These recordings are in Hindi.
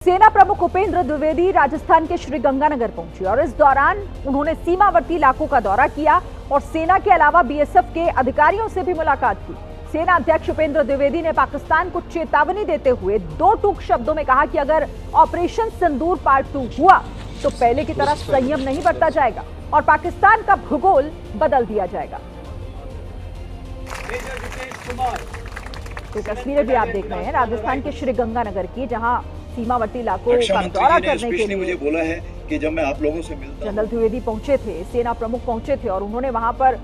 सेना प्रमुख उपेंद्र द्विवेदी राजस्थान के श्रीगंगानगर पहुंचे और इस दौरान उन्होंने सीमावर्ती इलाकों का दौरा किया और सेना के अलावा बीएसएफ के अधिकारियों से भी मुलाकात की। सेना अध्यक्ष उपेंद्र द्विवेदी ने पाकिस्तान को चेतावनी देते हुए दो टूक शब्दों में कहा कि अगर ऑपरेशन सिंदूर पार्ट 2 हुआ तो पहले की तरह संयम नहीं बरता जाएगा और पाकिस्तान का भूगोल बदल दिया जाएगा। तो तस्वीरें भी आप देख रहे हैं राजस्थान के श्रीगंगानगर की, जहां सीमावर्ती इलाकों का दौरा करने के लिए मुझे बोला है कि जब मैं आप लोगों से मिलता जनरल द्विवेदी पहुंचे थे, सेना प्रमुख पहुंचे थे और उन्होंने वहां पर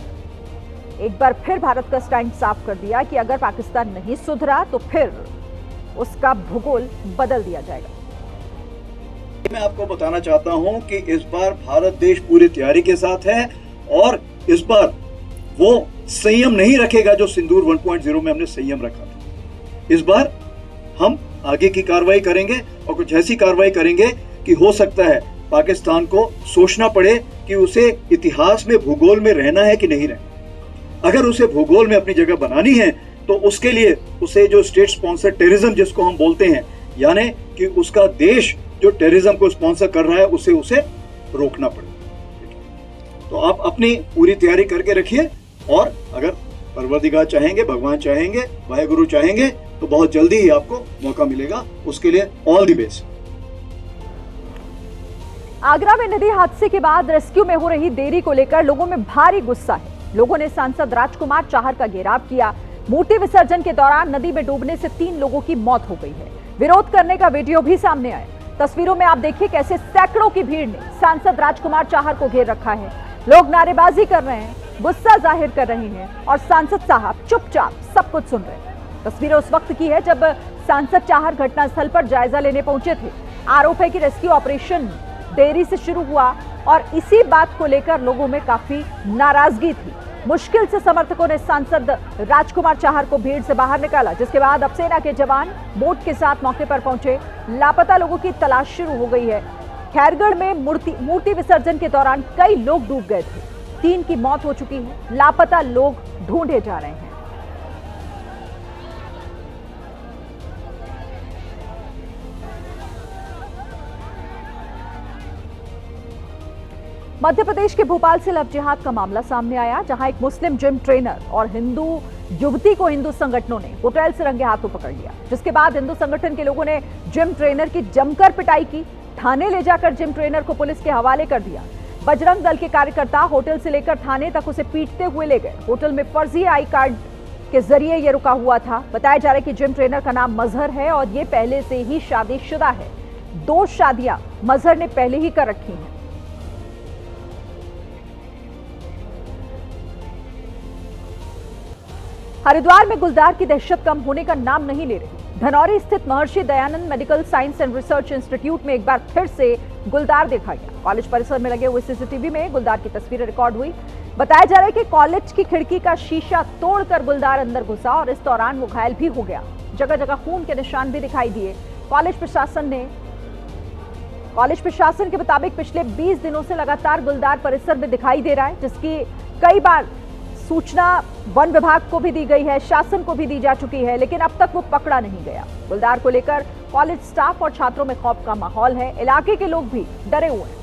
एक बार फिर भारत का स्टैंड साफ कर दिया कि अगर पाकिस्तान नहीं सुधरा तो फिर उसका भूगोल बदल दिया जाएगा। मैं आपको बताना चाहता हूं कि इस बार भारत देश पूरी तैयारी के साथ है और इस बार वो संयम नहीं रखेगा जो सिंदूर 1.0 में हमने संयम रखा था। इस बार हम आगे की कार्रवाई करेंगे और कुछ ऐसी कार्रवाई करेंगे कि हो सकता है पाकिस्तान को सोचना पड़े कि उसे इतिहास में भूगोल में रहना है कि नहीं रहना। अगर उसे भूगोल में अपनी जगह बनानी है तो उसके लिए उसे जो स्टेट स्पॉन्सर टेररिज्म जिसको हम बोलते हैं, यानी कि उसका देश जो टेररिज्म को स्पॉन्सर कर रहा है उसे रोकना पड़े। तो आप अपनी पूरी तैयारी करके रखिए और अगर परवरदिगार चाहेंगे, भगवान चाहेंगे, वाहेगुरु चाहेंगे तो बहुत जल्दी ही आपको मौका मिलेगा। उसके लिए ऑल द बेस्ट। आगरा में नदी हादसे के बाद रेस्क्यू में हो रही देरी को लेकर लोगों में भारी गुस्सा है। लोगों ने सांसद राजकुमार चाहर का घेराव किया। मूर्ति विसर्जन के दौरान नदी में डूबने से 3 लोगों की मौत हो गई है। विरोध करने का वीडियो भी सामने आया। तस्वीरों में आप देखिए कैसे सैकड़ों की भीड़ ने सांसद राजकुमार चाहर को घेर रखा है। लोग नारेबाजी कर रहे हैं, गुस्सा जाहिर कर रहे हैं और सांसद साहब चुपचाप सब कुछ सुन रहे हैं। तस्वीरें उस वक्त की है जब सांसद चाहर घटनास्थल पर जायजा लेने पहुंचे थे। आरोप है कि रेस्क्यू ऑपरेशन देरी से शुरू हुआ और इसी बात को लेकर लोगों में काफी नाराजगी थी। मुश्किल से समर्थकों ने सांसद राजकुमार चाहर को भीड़ से बाहर निकाला, जिसके बाद अब सेना के जवान बोट के साथ मौके पर पहुंचे। लापता लोगों की तलाश शुरू हो गई है। खैरगढ़ में मूर्ति विसर्जन के दौरान कई लोग डूब गए थे। 3 की मौत हो चुकी है। लापता लोग ढूंढे जा रहे हैं। मध्य प्रदेश के भोपाल से लव जिहाद का मामला सामने आया, जहां एक मुस्लिम जिम ट्रेनर और हिंदू युवती को हिंदू संगठनों ने होटल से रंगे हाथों पकड़ लिया, जिसके बाद हिंदू संगठन के लोगों ने जिम ट्रेनर की जमकर पिटाई की। थाने ले जाकर जिम ट्रेनर को पुलिस के हवाले कर दिया। बजरंग दल के कार्यकर्ता होटल से लेकर थाने तक उसे पीटते हुए ले गए। होटल में फर्जी आई कार्ड के जरिए ये रुका हुआ था। बताया जा रहा है कि जिम ट्रेनर का नाम मजहर है और ये पहले से ही शादीशुदा है। 2 शादियां मजहर ने पहले ही कर रखी हैं। हरिद्वार में गुलदार की दहशत कम होने का नाम नहीं ले रही। धनौरी स्थित Maharshi Dayanand medical science and research institute में एक बार फिर से गुलदार देखा गया। कॉलेज परिसर में लगे हुए सीसीटीवी में गुलदार की तस्वीरें रिकॉर्ड हुई। बताया जा रहा है कि कॉलेज की खिड़की का शीशा तोड़कर गुलदार अंदर घुसा और इस दौरान वो घायल भी हो गया। जगह जगह खून के निशान भी दिखाई दिए। कॉलेज प्रशासन के मुताबिक पिछले 20 दिनों से लगातार गुलदार परिसर में दिखाई दे रहा है, जिसकी कई बार सूचना वन विभाग को भी दी गई है, शासन को भी दी जा चुकी है, लेकिन अब तक वो पकड़ा नहीं गया। गुलदार को लेकर कॉलेज स्टाफ और छात्रों में खौफ का माहौल है। इलाके के लोग भी डरे हुए हैं।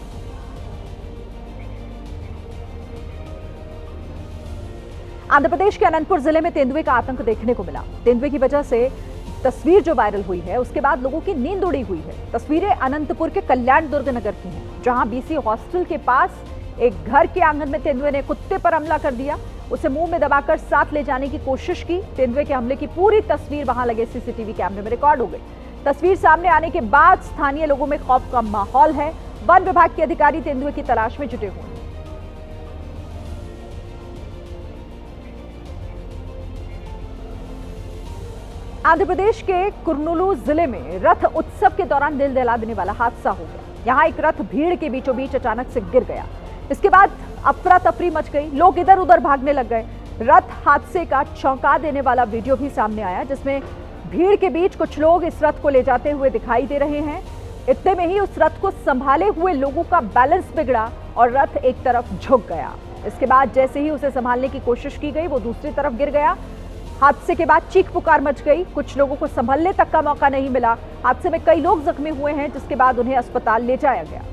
आंध्र प्रदेश के अनंतपुर जिले में तेंदुए का आतंक देखने को मिला। तेंदुए की वजह से तस्वीर जो वायरल हुई है उसके बाद लोगों की नींद उड़ी हुई है। तस्वीरें अनंतपुर के कल्याण दुर्ग नगर की हैं, जहां बीसी हॉस्टल के पास एक घर के आंगन में तेंदुए ने कुत्ते पर हमला कर दिया। उसे मुंह में दबाकर साथ ले जाने की कोशिश की। तेंदुए के हमले की पूरी तस्वीर वहां लगे सीसीटीवी कैमरे में रिकॉर्ड हो गई। तस्वीर सामने आने के बाद स्थानीय लोगों में खौफ का माहौल है। वन विभाग के अधिकारी तेंदुए की तलाश में जुटे हुए हैं। आंध्र प्रदेश के कुर्नूलू जिले में रथ उत्सव के दौरान दिल दहला देने वाला हादसा हो गया। यहां एक रथ भीड़ के बीचों बीच अचानक से गिर गया। इसके बाद अफरा तफरी मच गई। लोग इधर उधर भागने लग गए। रथ हादसे का चौंका देने वाला वीडियो भी सामने आया, जिसमें भीड़ के बीच कुछ लोग इस रथ को ले जाते हुए दिखाई दे रहे हैं। इतने में ही उस रथ को संभाले हुए लोगों का बैलेंस बिगड़ा और रथ एक तरफ झुक गया। इसके बाद जैसे ही उसे संभालने की कोशिश की गई वो दूसरी तरफ गिर गया। हादसे के बाद चीख पुकार मच गई, कुछ लोगों को संभलने तक का मौका नहीं मिला। हादसे में कई लोग जख्मी हुए हैं, जिसके बाद उन्हें अस्पताल ले जाया गया।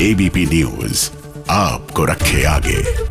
एबीपी न्यूज आपको रखे आगे।